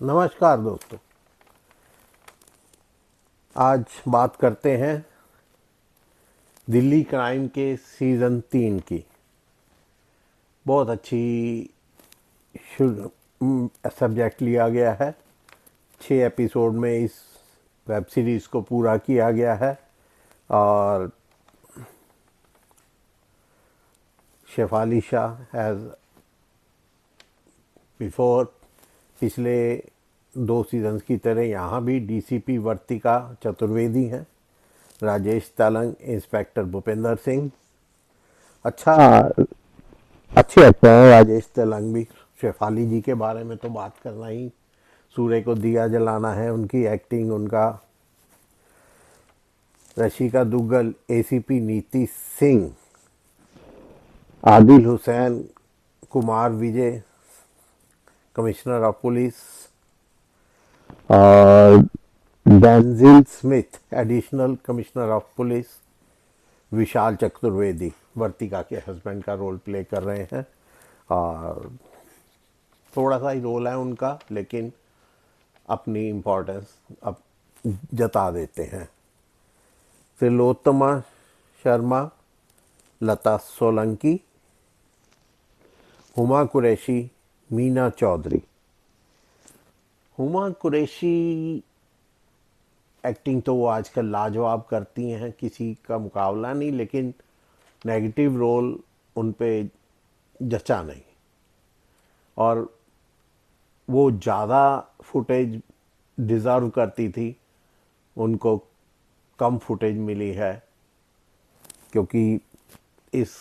नमस्कार दोस्तों। आज बात करते हैं दिल्ली क्राइम के सीज़न 3 की। बहुत अच्छी सब्जेक्ट लिया गया है। 6 एपिसोड में इस वेब सीरीज़ को पूरा किया गया है और शेफाली शाह एज बिफोर पिछले 2 सीजन्स की तरह यहाँ भी डीसीपी वर्तिका चतुर्वेदी हैं। राजेश तलंग इंस्पेक्टर भूपेंद्र सिंह। अच्छा, अच्छे लगते हैं राजेश तेलंग भी। शेफाली जी के बारे में तो बात करना ही, सूर्य को दिया जलाना है। उनकी एक्टिंग, उनका। Rashika Duggal ACP Niti Singh, Adil Hussain, Kumar Vijay commissioner of police, और Denzil Smith additional commissioner of police. Vishal Chaturvedi Vartika के हस्बैंड का रोल प्ले कर रहे हैं और थोड़ा सा ही रोल है उनका, लेकिन अपनी इम्पोर्टेंस अब जता देते हैं। त्रिलोत्तमा शर्मा, लता सोलंकी, हुमा कुरैशी, मीना चौधरी। हुमा कुरैशी एक्टिंग तो वो आजकल लाजवाब करती हैं, किसी का मुकाबला नहीं, लेकिन नेगेटिव रोल उन पे जचा नहीं और वो ज़्यादा फुटेज डिज़र्व करती थी। उनको कम फुटेज मिली है क्योंकि इस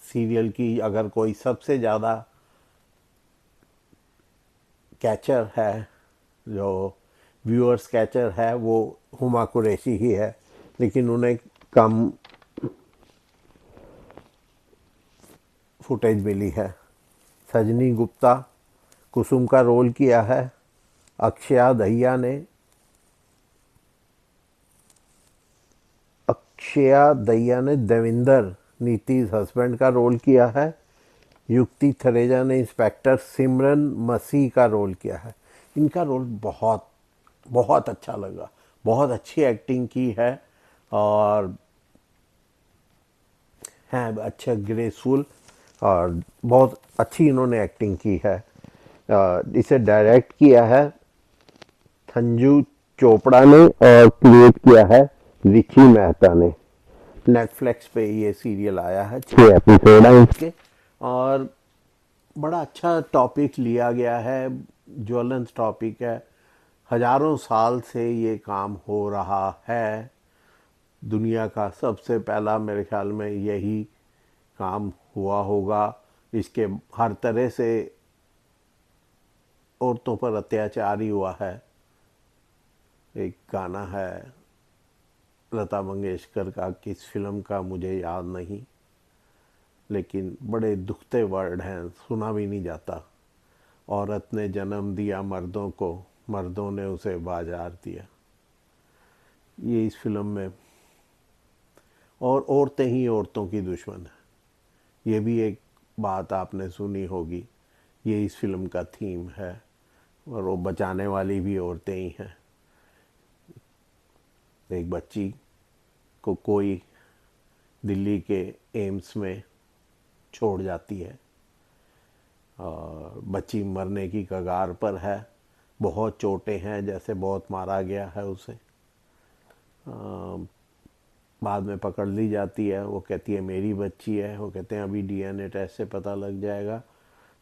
सीरियल की अगर कोई सबसे ज़्यादा कैचर है, जो व्यूअर्स कैचर है, वो हुमा कुरैशी ही है, लेकिन उन्हें कम फुटेज मिली है। सजनी गुप्ता कुसुम का रोल किया है। अक्षया दहिया ने देविंदर नीतीश हस्बैंड का रोल किया है। युक्ति थरेजा ने इंस्पेक्टर सिमरन मसीह का रोल किया है। इनका रोल बहुत बहुत अच्छा लगा, बहुत अच्छी एक्टिंग की है और हैं अच्छे ग्रेसफुल और बहुत अच्छी इन्होंने एक्टिंग की है। इसे डायरेक्ट किया है संजू चोपड़ा ने और क्रिएट किया है रिची मेहता ने। नेटफ्लिक्स पे ये सीरियल आया है, 6 एपिसोड है इसके और बड़ा अच्छा टॉपिक लिया गया है। ज्वलंत टॉपिक है, हजारों साल से ये काम हो रहा है। दुनिया का सबसे पहला मेरे ख्याल में यही काम हुआ होगा। इसके हर तरह से औरतों पर अत्याचार ही हुआ है। एक गाना है लता मंगेशकर का, किस फिल्म का मुझे याद नहीं, लेकिन बड़े दुखते वर्ड हैं, सुना भी नहीं जाता। औरत ने जन्म दिया मर्दों को, मर्दों ने उसे बाजार दिया। ये इस फिल्म में, और औरतें ही औरतों की दुश्मन है, ये भी एक बात आपने सुनी होगी। ये इस फिल्म का थीम है और वो बचाने वाली भी औरतें ही हैं। एक बच्ची को कोई दिल्ली के एम्स में छोड़ जाती है और बच्ची मरने की कगार पर है। बहुत चोटें हैं, जैसे बहुत मारा गया है उसे। बाद में पकड़ ली जाती है, वो कहती है मेरी बच्ची है। वो कहते हैं अभी डीएनए टेस्ट से पता लग जाएगा।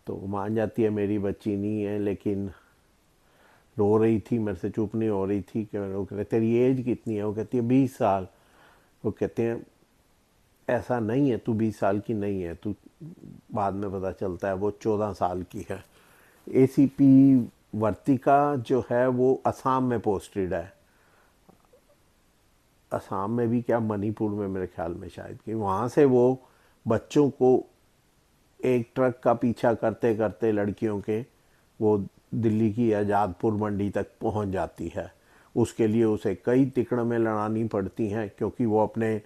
तो वो मान जाती है मेरी बच्ची नहीं है, लेकिन रो रही थी, मेरे से चुप नहीं हो रही थी। कि वो कहते तेरी एज कितनी है? वो कहती है 20 साल। वो कहते हैं ऐसा नहीं है, तू 20 साल की नहीं है, तू, बाद में पता चलता है वो 14 साल की है। एसीपी वर्तिका जो है वो असम में पोस्टेड है। असम में भी क्या, मणिपुर में मेरे ख्याल में शायद, कि वहाँ से वो बच्चों को एक ट्रक का पीछा करते करते लड़कियों के, वो दिल्ली की आज़ादपुर मंडी तक पहुँच जाती है। उसके लिए उसे कई तिकड़में लड़ानी पड़ती हैं, क्योंकि वो अपने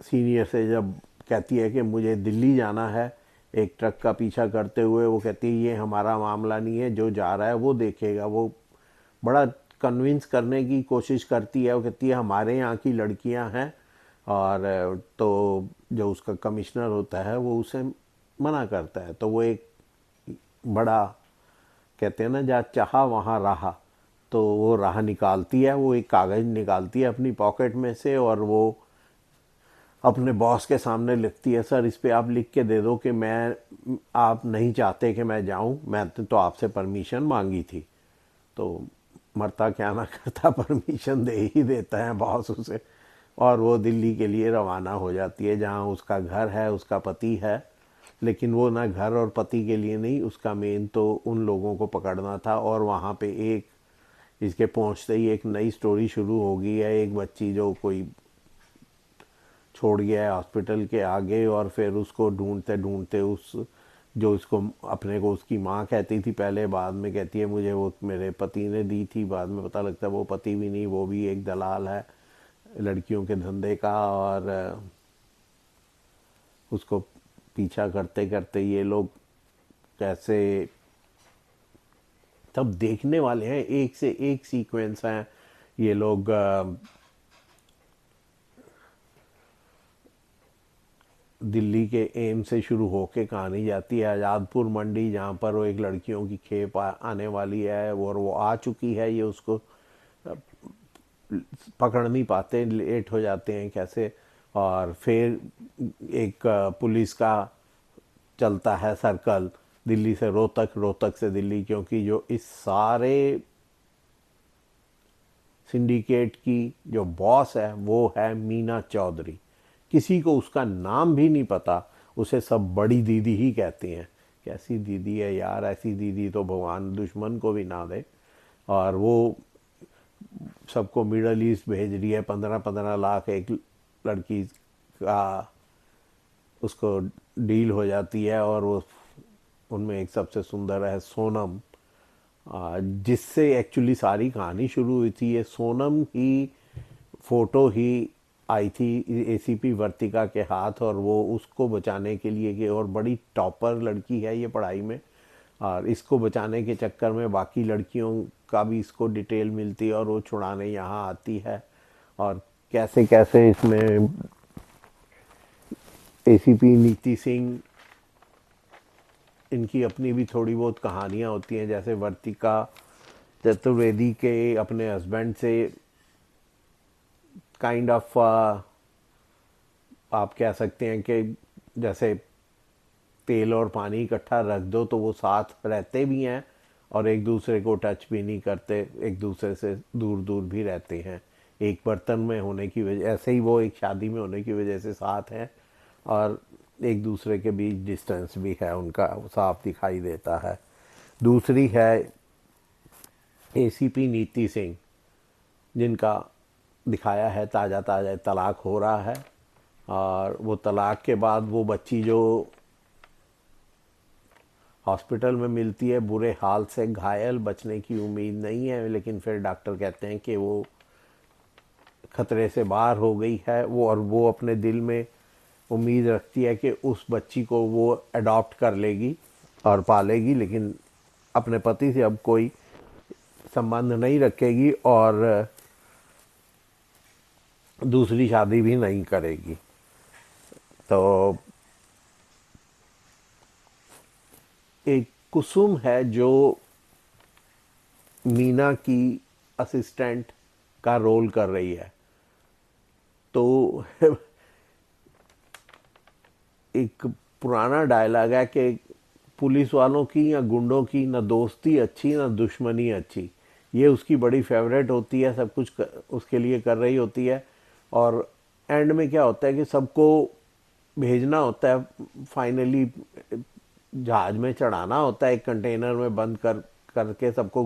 सीनियर से जब कहती है कि मुझे दिल्ली जाना है, एक ट्रक का पीछा करते हुए। वो कहती है ये हमारा मामला नहीं है, जो जा रहा है वो देखेगा। वो बड़ा कन्विंस करने की कोशिश करती है। वो कहती है हमारे यहाँ की लड़कियाँ हैं, और तो जो उसका कमिश्नर होता है वो उसे मना करता है। तो वो एक बड़ा, कहते हैं ना, जहाँ चाहा वहाँ रहा, तो वो राह निकालती है। वो एक कागज़ निकालती है अपनी पॉकेट में से, और वो अपने बॉस के सामने लिखती है, सर इस पे आप लिख के दे दो कि मैं, आप नहीं चाहते कि मैं जाऊं, मैं तो आपसे परमिशन मांगी थी। तो मरता क्या ना करता परमिशन दे ही देता है बॉस उसे, और वो दिल्ली के लिए रवाना हो जाती है, जहाँ उसका घर है, उसका पति है। लेकिन वो ना घर और पति के लिए नहीं, उसका मेन तो उन लोगों को पकड़ना था। और वहाँ पे एक, इसके पहुँचते ही एक नई स्टोरी शुरू हो गई है। एक बच्ची जो कोई छोड़ गया है हॉस्पिटल के आगे, और फिर उसको ढूंढते ढूंढते उस, जो उसको अपने को उसकी माँ कहती थी पहले, बाद में कहती है मुझे वो मेरे पति ने दी थी। बाद में पता लगता है वो पति भी नहीं, वो भी एक दलाल है लड़कियों के धंधे का। और उसको पीछा करते करते ये लोग कैसे, तब देखने वाले हैं, एक से एक सीक्वेंस हैं। ये लोग दिल्ली के एम से शुरू होके कहानी जाती है आज़ादपुर मंडी, जहाँ पर वो एक लड़कियों की खेप आने वाली है, और वो आ चुकी है। ये उसको पकड़ नहीं पाते, लेट हो जाते हैं कैसे। और फिर एक पुलिस का चलता है सर्कल, दिल्ली से रोहतक, रोहतक से दिल्ली, क्योंकि जो इस सारे सिंडिकेट की जो बॉस है वो है मीना चौधरी। किसी को उसका नाम भी नहीं पता, उसे सब बड़ी दीदी ही कहते हैं। कैसी दीदी है यार, ऐसी दीदी तो भगवान दुश्मन को भी ना दे। और वो सबको मिडल ईस्ट भेज रही है, 15-15 लाख एक लड़की का उसको डील हो जाती है। और वो, उनमें एक सबसे सुंदर है सोनम, जिससे एक्चुअली सारी कहानी शुरू हुई थी। ये सोनम ही फोटो ही आई थी एसीपी वर्तिका के हाथ, और वो उसको बचाने के लिए कि, और बड़ी टॉपर लड़की है ये पढ़ाई में, और इसको बचाने के चक्कर में बाकी लड़कियों का भी इसको डिटेल मिलती है, और वो छुड़ाने यहाँ आती है। और कैसे कैसे इसमें एसीपी नीति सिंह, इनकी अपनी भी थोड़ी बहुत कहानियाँ होती हैं। जैसे वर्तिका चतुर्वेदी के अपने हस्बैंड से काइंड ऑफ, आप कह सकते हैं कि जैसे तेल और पानी इकट्ठा रख दो तो वो साथ रहते भी हैं, और एक दूसरे को टच भी नहीं करते, एक दूसरे से दूर दूर भी रहते हैं। एक बर्तन में होने की वजह, ऐसे ही वो एक शादी में होने की वजह से साथ हैं, और एक दूसरे के बीच डिस्टेंस भी है उनका, साफ दिखाई देता है। दूसरी है एसीपी नीति सिंह, जिनका दिखाया है ताज़ा ताज़ा तलाक हो रहा है, और वो तलाक के बाद वो बच्ची जो हॉस्पिटल में मिलती है बुरे हाल से घायल, बचने की उम्मीद नहीं है, लेकिन फिर डॉक्टर कहते हैं कि वो खतरे से बाहर हो गई है वो, और वो अपने दिल में उम्मीद रखती है कि उस बच्ची को वो अडॉप्ट कर लेगी और पालेगी, लेकिन अपने पति से अब कोई संबंध नहीं रखेगी, और दूसरी शादी भी नहीं करेगी। तो एक कुसुम है जो मीना की असिस्टेंट का रोल कर रही है। तो एक पुराना डायलॉग है कि पुलिस वालों की या गुंडों की ना दोस्ती अच्छी ना दुश्मनी अच्छी। ये उसकी बड़ी फेवरेट होती है, सब कुछ उसके लिए कर रही होती है, और एंड में क्या होता है कि सबको भेजना होता है, फाइनली जहाज में चढ़ाना होता है, एक कंटेनर में बंद करके सबको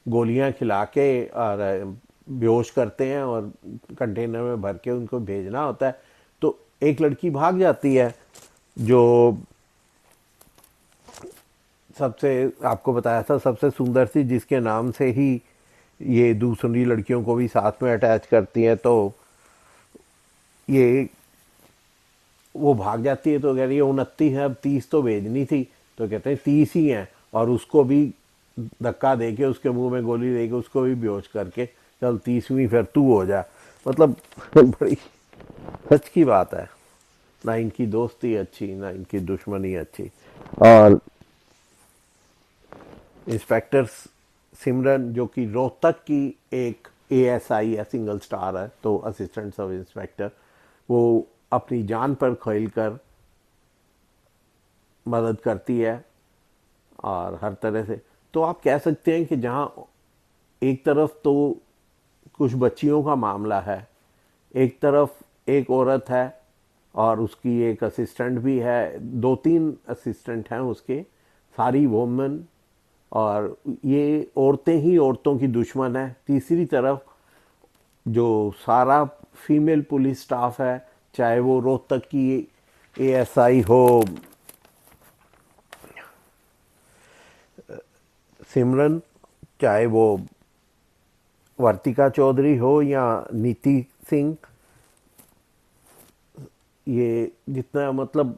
गोलियां खिला के और बेहोश करते हैं, और कंटेनर में भर के उनको भेजना होता है। तो एक लड़की भाग जाती है, जो सबसे, आपको बताया था, सबसे सुंदर सी, जिसके नाम से ही ये दूसरी लड़कियों को भी साथ में अटैच करती हैं। तो ये वो भाग जाती है तो कह रही है 29 है, अब 30 तो भेजनी थी। तो कहते हैं 30 ही हैं, और उसको भी धक्का दे के, उसके मुंह में गोली दे के, उसको भी बेहोश करके, चल 30वीं फिर तू हो जा। मतलब बड़ी सच की बात है। ना इनकी दोस्ती अच्छी, ना इनकी दुश्मनी अच्छी। और इंस्पेक्टर सिमरन जो कि रोहतक की एक एएसआई है, सिंगल स्टार है, तो असिस्टेंट सब इंस्पेक्टर, वो अपनी जान पर खेल कर मदद करती है और हर तरह से। तो आप कह सकते हैं कि जहाँ एक तरफ तो कुछ बच्चियों का मामला है, एक तरफ एक औरत है और उसकी एक असिस्टेंट भी है, दो तीन असिस्टेंट हैं उसके, सारी वोमेन, और ये औरतें ही औरतों की दुश्मन है। तीसरी तरफ जो सारा फीमेल पुलिस स्टाफ है, चाहे वो रोहतक की एएसआई हो सिमरन, चाहे वो वर्तिका चौधरी हो या नीति सिंह, ये जितना मतलब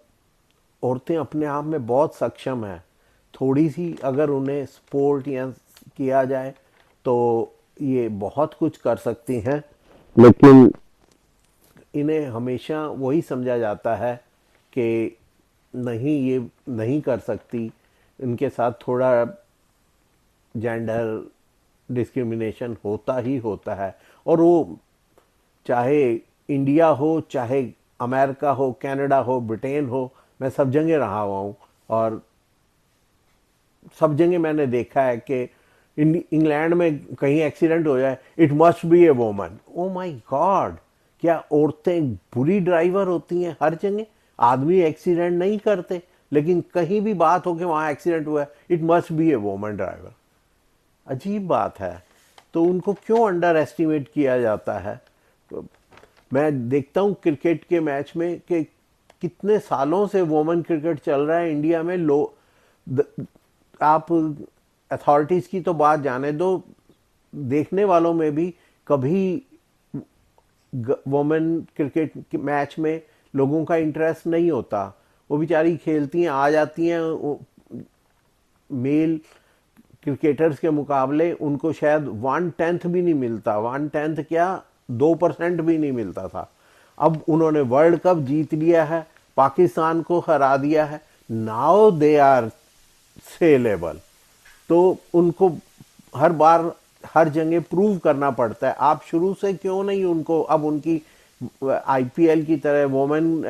औरतें अपने आप में बहुत सक्षम हैं। थोड़ी सी अगर उन्हें सपोर्ट या किया जाए तो ये बहुत कुछ कर सकती हैं, लेकिन इन्हें हमेशा वही समझा जाता है कि नहीं, ये नहीं कर सकती। इनके साथ थोड़ा जेंडर डिस्क्रिमिनेशन होता ही होता है। और वो चाहे इंडिया हो, चाहे अमेरिका हो, कनाडा हो, ब्रिटेन हो, मैं सब जगह रहा हुआ हूँ, और सब जगह मैंने देखा है कि इंग्लैंड में कहीं एक्सीडेंट हो जाए, it must be A woman. Oh my God, क्या औरतें बुरी ड्राइवर होती हैं हर जगह? आदमी एक्सीडेंट नहीं करते, लेकिन कहीं भी बात हो कि वहाँ एक्सीडेंट हुआ है, it must be A woman driver. अजीब बात है। तो उनको क्यों अंडर एस्टिमेट किया जाता है? मैं देखता हूँ क्रिकेट के मैच में कि कितने सालों से वोमेन क्रिकेट चल रहा है इंडिया में। आप अथॉरिटीज़ की तो बात जाने दो, देखने वालों में भी कभी वोमेन क्रिकेट मैच में लोगों का इंटरेस्ट नहीं होता। वो बेचारी खेलती हैं, आ जाती हैं, मेल क्रिकेटर्स के मुकाबले उनको शायद 1/10 भी नहीं मिलता। 1/10 क्या, 2% भी नहीं मिलता था। अब उन्होंने वर्ल्ड कप जीत लिया है, पाकिस्तान को हरा दिया है, नाउ दे आर सेलेबल। तो उनको हर बार हर जगह प्रूव करना पड़ता है। आप शुरू से क्यों नहीं उनको, अब उनकी आईपीएल की तरह वोमेन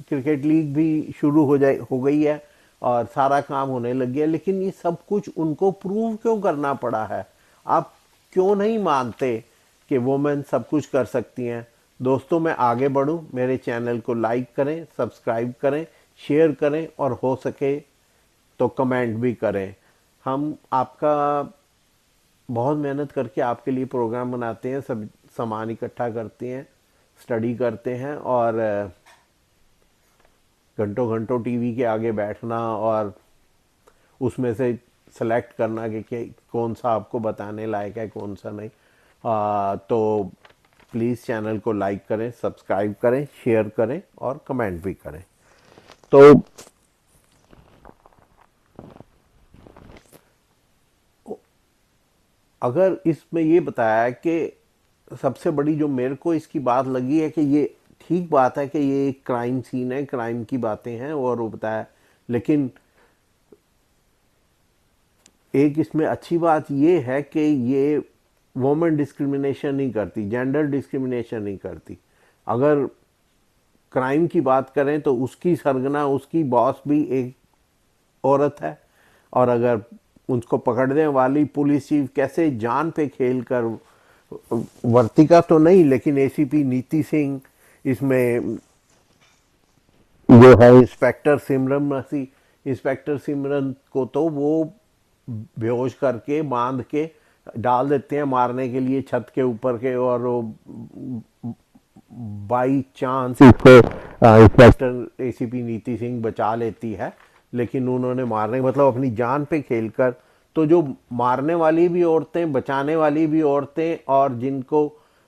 क्रिकेट लीग भी शुरू हो गई है और सारा काम होने लग गया, लेकिन ये सब कुछ उनको प्रूव क्यों करना पड़ा है? आप क्यों नहीं मानते कि वोमेन सब कुछ कर सकती हैं? दोस्तों, मैं आगे बढ़ूं, मेरे चैनल को लाइक करें, सब्सक्राइब करें, शेयर करें, और हो सके तो कमेंट भी करें। हम आपका बहुत मेहनत करके आपके लिए प्रोग्राम बनाते हैं, सब सामान इकट्ठा करते हैं, स्टडी करते हैं, और घंटों घंटों टीवी के आगे बैठना और उसमें से सेलेक्ट करना कि कौन सा आपको बताने लायक है, कौन सा नहीं। तो प्लीज़ चैनल को लाइक करें, सब्सक्राइब करें, शेयर करें और कमेंट भी करें। तो अगर इसमें ये बताया कि सबसे बड़ी जो मेरे को इसकी बात लगी है कि ये ठीक बात है कि ये एक क्राइम सीन है, क्राइम की बातें हैं और वो बताया, लेकिन एक इसमें अच्छी बात ये है कि ये वोमेन डिस्क्रिमिनेशन नहीं करती, जेंडर डिस्क्रिमिनेशन नहीं करती। अगर क्राइम की बात करें तो उसकी सरगना, उसकी बॉस भी एक औरत है, और अगर उसको पकड़ने वाली पुलिस चीफ कैसे जान पे खेल कर, वर्तिका तो नहीं लेकिन एसीपी नीति सिंह इसमें जो है, इंस्पेक्टर सिमरन मसी, इंस्पेक्टर सिमरन को तो वो बेहोश करके बांध के डाल देते हैं मारने के लिए छत के ऊपर के, और वो बाई चांस इसको इंस्पेक्टर एसीपी नीति सिंह बचा लेती है। लेकिन उन्होंने मारने मतलब अपनी जान पे खेलकर, तो जो मारने वाली भी औरतें, बचाने वाली भी औरतें, और जिनको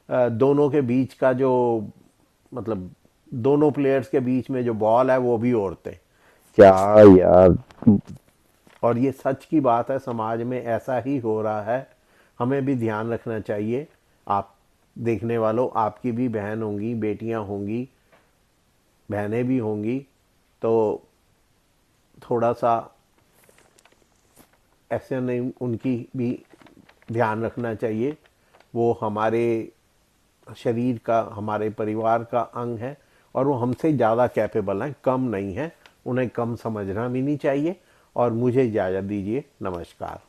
दोनों के बीच का जो मतलब दोनों प्लेयर्स के बीच में जो बॉल है वो भी ओढ़ते। क्या यार, और ये सच की बात है, समाज में ऐसा ही हो रहा है। हमें भी ध्यान रखना चाहिए। आप देखने वालों, आपकी भी बहन होंगी, बेटियां होंगी, बहनें भी होंगी, तो थोड़ा सा ऐसे नहीं, उनकी भी ध्यान रखना चाहिए। वो हमारे शरीर का, हमारे परिवार का अंग है, और वो हमसे ज़्यादा कैपेबल हैं, कम नहीं है। उन्हें कम समझना भी नहीं चाहिए। और मुझे इजाज़त दीजिए, नमस्कार।